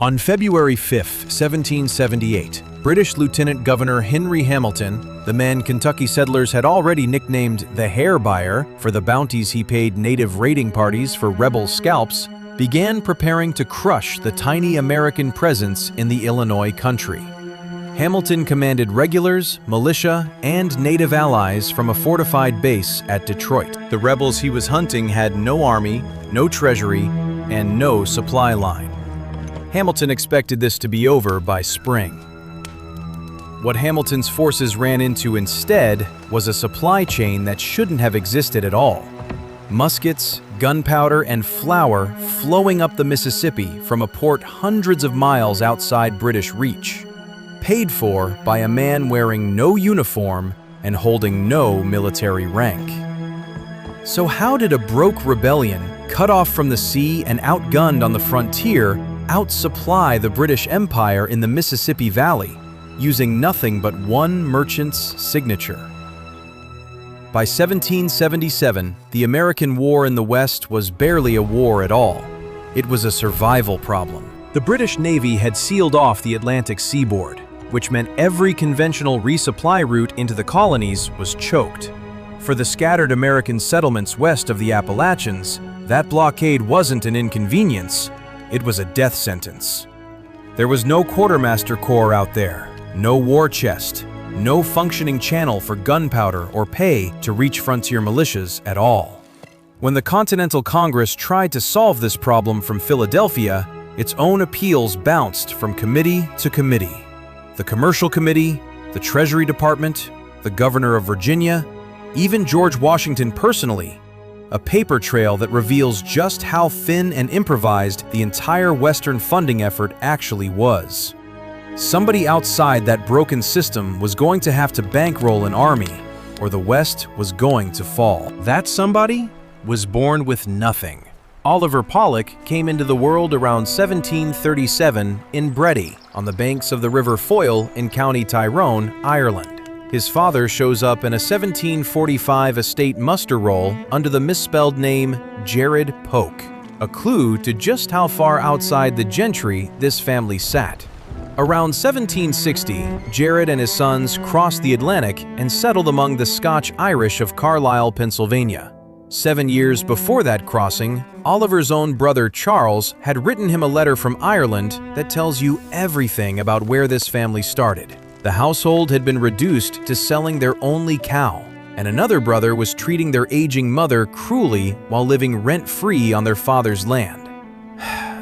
On February 5, 1778, British Lieutenant Governor Henry Hamilton, the man Kentucky settlers had already nicknamed the Hair Buyer for the bounties he paid native raiding parties for rebel scalps, began preparing to crush the tiny American presence in the Illinois country. Hamilton commanded regulars, militia, and native allies from a fortified base at Detroit. The rebels he was hunting had no army, no treasury, and no supply line. Hamilton expected this to be over by spring. What Hamilton's forces ran into instead was a supply chain that shouldn't have existed at all. Muskets, gunpowder, and flour flowing up the Mississippi from a port hundreds of miles outside British reach, paid for by a man wearing no uniform and holding no military rank. So how did a broke rebellion, cut off from the sea and outgunned on the frontier, outsupply the British Empire in the Mississippi Valley, using nothing but one merchant's signature? By 1777, the American war in the West was barely a war at all. It was a survival problem. The British Navy had sealed off the Atlantic seaboard, which meant every conventional resupply route into the colonies was choked. For the scattered American settlements west of the Appalachians, that blockade wasn't an inconvenience, it was a death sentence. There was no quartermaster corps out there, no war chest, no functioning channel for gunpowder or pay to reach frontier militias at all. When the Continental Congress tried to solve this problem from Philadelphia, its own appeals bounced from committee to committee. The Commercial Committee, the Treasury Department, the Governor of Virginia, even George Washington personally, a paper trail that reveals just how thin and improvised the entire Western funding effort actually was. Somebody outside that broken system was going to have to bankroll an army, or the West was going to fall. That somebody was born with nothing. Oliver Pollock came into the world around 1737 in Breddy, on the banks of the River Foyle in County Tyrone, Ireland. His father shows up in a 1745 estate muster roll under the misspelled name Jared Polk, a clue to just how far outside the gentry this family sat. Around 1760, Jared and his sons crossed the Atlantic and settled among the Scotch-Irish of Carlisle, Pennsylvania. 7 years before that crossing, Oliver's own brother Charles had written him a letter from Ireland that tells you everything about where this family started. The household had been reduced to selling their only cow, and another brother was treating their aging mother cruelly while living rent-free on their father's land.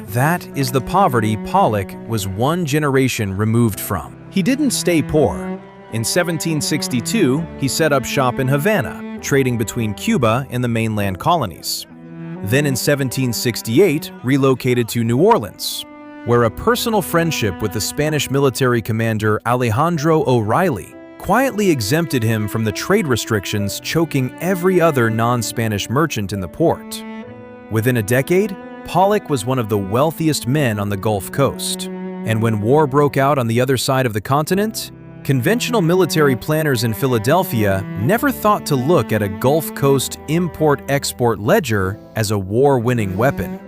That is the poverty Pollock was one generation removed from. He didn't stay poor. In 1762, he set up shop in Havana, trading between Cuba and the mainland colonies. Then in 1768, relocated to New Orleans, where a personal friendship with the Spanish military commander Alejandro O'Reilly quietly exempted him from the trade restrictions choking every other non-Spanish merchant in the port. Within a decade, Pollock was one of the wealthiest men on the Gulf Coast. And when war broke out on the other side of the continent, conventional military planners in Philadelphia never thought to look at a Gulf Coast import-export ledger as a war-winning weapon.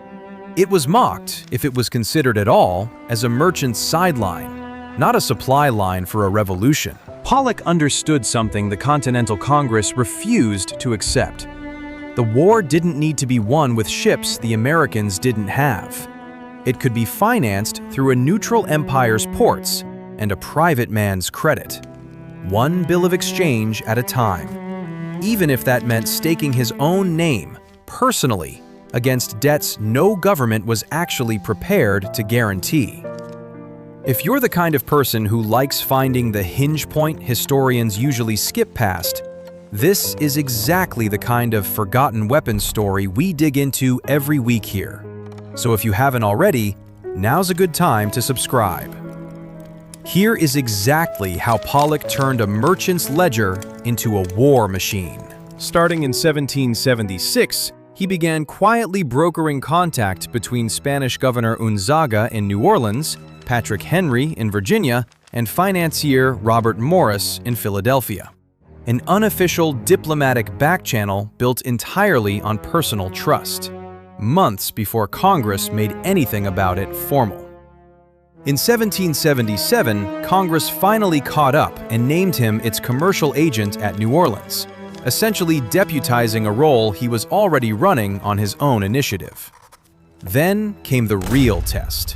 It was mocked, if it was considered at all, as a merchant's sideline, not a supply line for a revolution. Pollock understood something the Continental Congress refused to accept. The war didn't need to be won with ships the Americans didn't have. It could be financed through a neutral empire's ports and a private man's credit. One bill of exchange at a time, even if that meant staking his own name, personally, against debts no government was actually prepared to guarantee. If you're the kind of person who likes finding the hinge point historians usually skip past, this is exactly the kind of forgotten weapons story we dig into every week here. So if you haven't already, now's a good time to subscribe. Here is exactly how Pollock turned a merchant's ledger into a war machine. Starting in 1776, he began quietly brokering contact between Spanish Governor Unzaga in New Orleans, Patrick Henry in Virginia, and financier Robert Morris in Philadelphia. An unofficial diplomatic back-channel built entirely on personal trust, months before Congress made anything about it formal. In 1777, Congress finally caught up and named him its commercial agent at New Orleans, essentially deputizing a role he was already running on his own initiative. Then came the real test.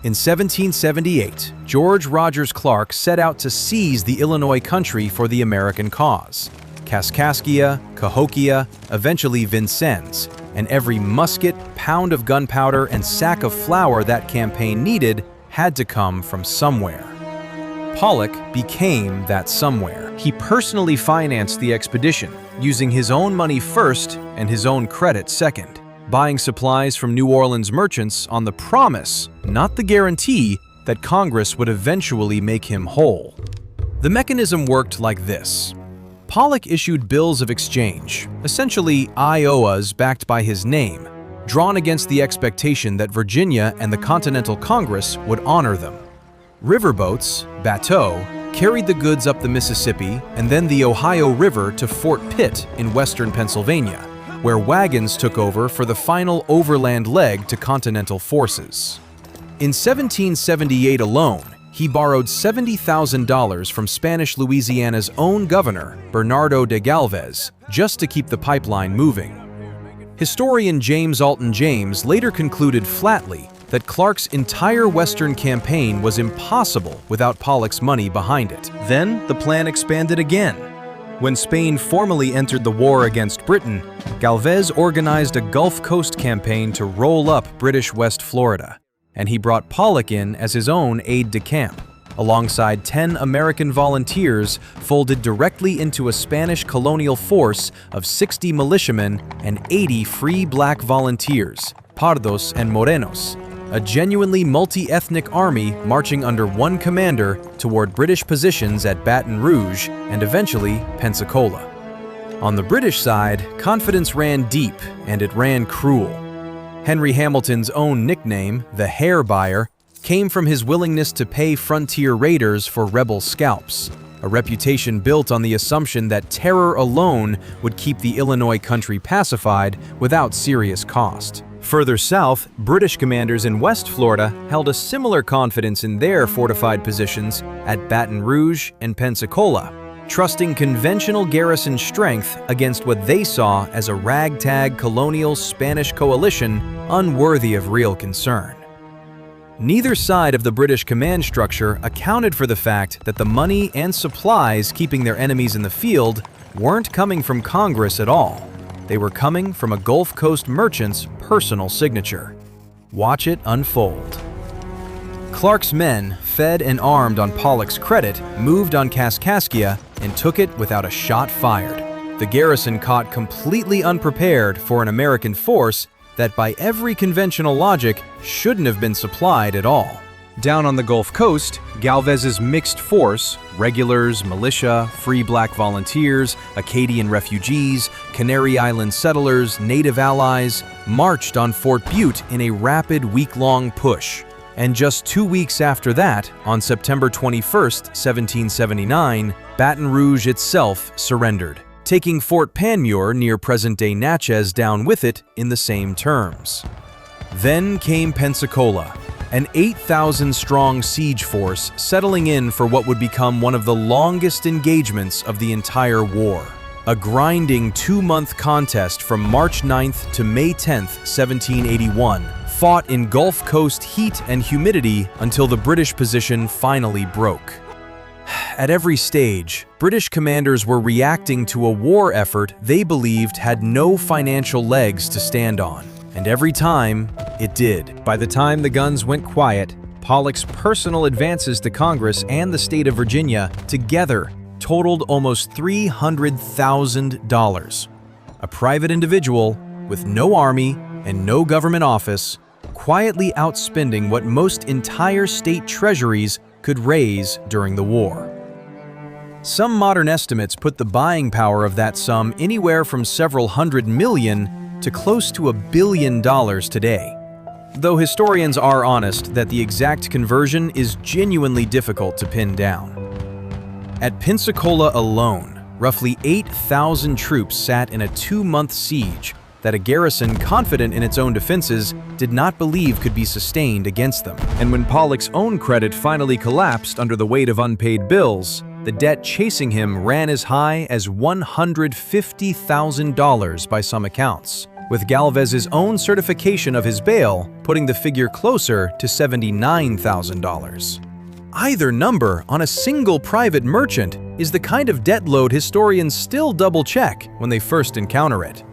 In 1778, George Rogers Clark set out to seize the Illinois country for the American cause. Kaskaskia, Cahokia, eventually Vincennes, and every musket, pound of gunpowder, and sack of flour that campaign needed had to come from somewhere. Pollock became that somewhere. He personally financed the expedition, using his own money first and his own credit second, buying supplies from New Orleans merchants on the promise, not the guarantee, that Congress would eventually make him whole. The mechanism worked like this. Pollock issued bills of exchange, essentially IOUs backed by his name, drawn against the expectation that Virginia and the Continental Congress would honor them. Riverboats, bateaux, carried the goods up the Mississippi and then the Ohio River to Fort Pitt in western Pennsylvania, where wagons took over for the final overland leg to Continental forces. In 1778 alone, he borrowed $70,000 from Spanish Louisiana's own governor, Bernardo de Galvez, just to keep the pipeline moving. Historian James Alton James later concluded flatly that Clark's entire Western campaign was impossible without Pollock's money behind it. Then the plan expanded again. When Spain formally entered the war against Britain, Galvez organized a Gulf Coast campaign to roll up British West Florida, and he brought Pollock in as his own aide-de-camp, alongside 10 American volunteers folded directly into a Spanish colonial force of 60 militiamen and 80 free black volunteers, pardos and morenos, a genuinely multi-ethnic army marching under one commander toward British positions at Baton Rouge and eventually Pensacola. On the British side, confidence ran deep and it ran cruel. Henry Hamilton's own nickname, the Hair Buyer, came from his willingness to pay frontier raiders for rebel scalps, a reputation built on the assumption that terror alone would keep the Illinois country pacified without serious cost. Further south, British commanders in West Florida held a similar confidence in their fortified positions at Baton Rouge and Pensacola, trusting conventional garrison strength against what they saw as a ragtag colonial Spanish coalition unworthy of real concern. Neither side of the British command structure accounted for the fact that the money and supplies keeping their enemies in the field weren't coming from Congress at all. They were coming from a Gulf Coast merchant's personal signature. Watch it unfold. Clark's men, fed and armed on Pollock's credit, moved on Kaskaskia and took it without a shot fired. The garrison caught completely unprepared for an American force that by every conventional logic shouldn't have been supplied at all. Down on the Gulf Coast, Galvez's mixed force, regulars, militia, free black volunteers, Acadian refugees, Canary Island settlers, native allies, marched on Fort Butte in a rapid week-long push. And just 2 weeks after that, on September 21st, 1779, Baton Rouge itself surrendered, taking Fort Panmure near present-day Natchez down with it in the same terms. Then came Pensacola, an 8,000-strong siege force settling in for what would become one of the longest engagements of the entire war. A grinding 2-month contest from March 9th to May 10th, 1781, fought in Gulf Coast heat and humidity until the British position finally broke. At every stage, British commanders were reacting to a war effort they believed had no financial legs to stand on. And every time, it did. By the time the guns went quiet, Pollock's personal advances to Congress and the state of Virginia together totaled almost $300,000. A private individual with no army and no government office, quietly outspending what most entire state treasuries could raise during the war. Some modern estimates put the buying power of that sum anywhere from several hundred million to close to $1 billion today. Though historians are honest that the exact conversion is genuinely difficult to pin down. At Pensacola alone, roughly 8,000 troops sat in a 2-month siege that a garrison confident in its own defenses did not believe could be sustained against them. And when Pollock's own credit finally collapsed under the weight of unpaid bills, the debt chasing him ran as high as $150,000 by some accounts, with Galvez's own certification of his bail putting the figure closer to $79,000. Either number on a single private merchant is the kind of debt load historians still double-check when they first encounter it.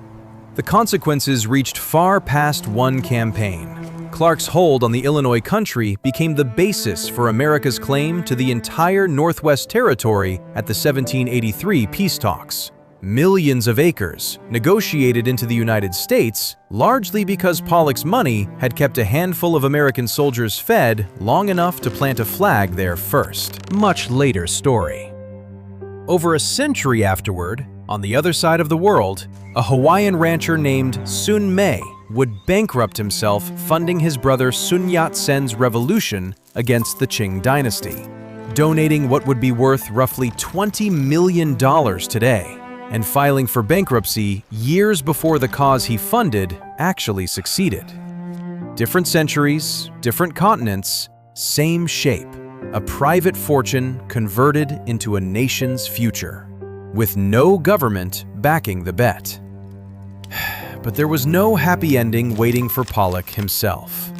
The consequences reached far past one campaign. Clark's hold on the Illinois country became the basis for America's claim to the entire Northwest Territory at the 1783 peace talks. Millions of acres negotiated into the United States, largely because Pollock's money had kept a handful of American soldiers fed long enough to plant a flag there first. Much later story. Over a century afterward, on the other side of the world, a Hawaiian rancher named Sun Mei would bankrupt himself funding his brother Sun Yat-sen's revolution against the Qing dynasty, donating what would be worth roughly $20 million today, and filing for bankruptcy years before the cause he funded actually succeeded. Different centuries, different continents, same shape, a private fortune converted into a nation's future, with no government backing the bet. But there was no happy ending waiting for Pollock himself.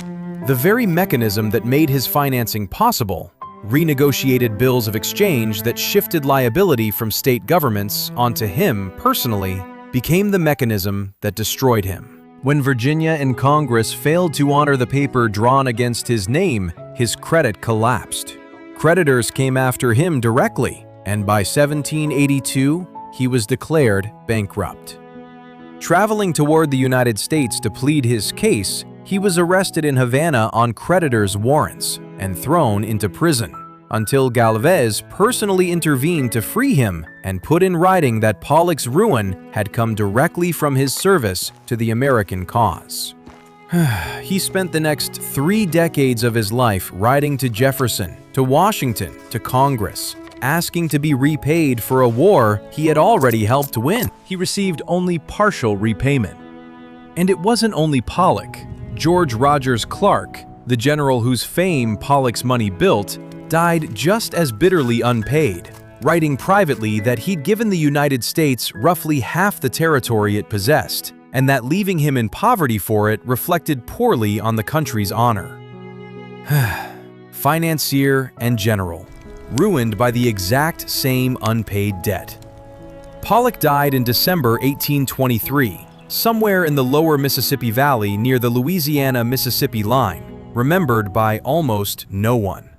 The very mechanism that made his financing possible, renegotiated bills of exchange that shifted liability from state governments onto him personally, became the mechanism that destroyed him. When Virginia and Congress failed to honor the paper drawn against his name, his credit collapsed. Creditors came after him directly, and by 1782, he was declared bankrupt. Traveling toward the United States to plead his case, he was arrested in Havana on creditors' warrants and thrown into prison, until Galvez personally intervened to free him and put in writing that Pollock's ruin had come directly from his service to the American cause. He spent the next 3 decades of his life writing to Jefferson, to Washington, to Congress, asking to be repaid for a war he had already helped win. He received only partial repayment. And it wasn't only Pollock. George Rogers Clark, the general whose fame Pollock's money built, died just as bitterly unpaid, writing privately that he'd given the United States roughly half the territory it possessed, and that leaving him in poverty for it reflected poorly on the country's honor. Financier and general, ruined by the exact same unpaid debt. Pollock died in December 1823, somewhere in the lower Mississippi Valley near the Louisiana-Mississippi line, remembered by almost no one.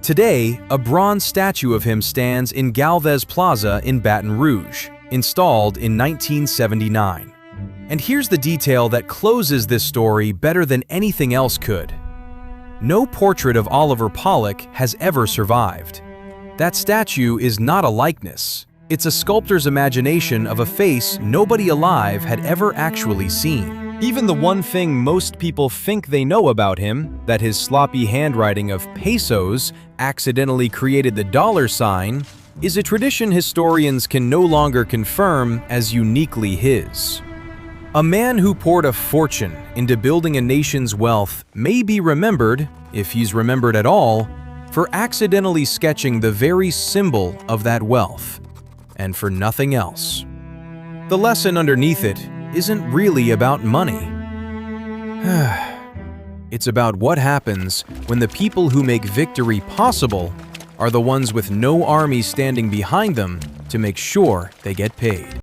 Today, a bronze statue of him stands in Galvez Plaza in Baton Rouge, installed in 1979. And here's the detail that closes this story better than anything else could. No portrait of Oliver Pollock has ever survived. That statue is not a likeness. It's a sculptor's imagination of a face nobody alive had ever actually seen. Even the one thing most people think they know about him, that his sloppy handwriting of pesos accidentally created the $, is a tradition historians can no longer confirm as uniquely his. A man who poured a fortune into building a nation's wealth may be remembered, if he's remembered at all, for accidentally sketching the very symbol of that wealth, and for nothing else. The lesson underneath it isn't really about money. It's about what happens when the people who make victory possible are the ones with no army standing behind them to make sure they get paid.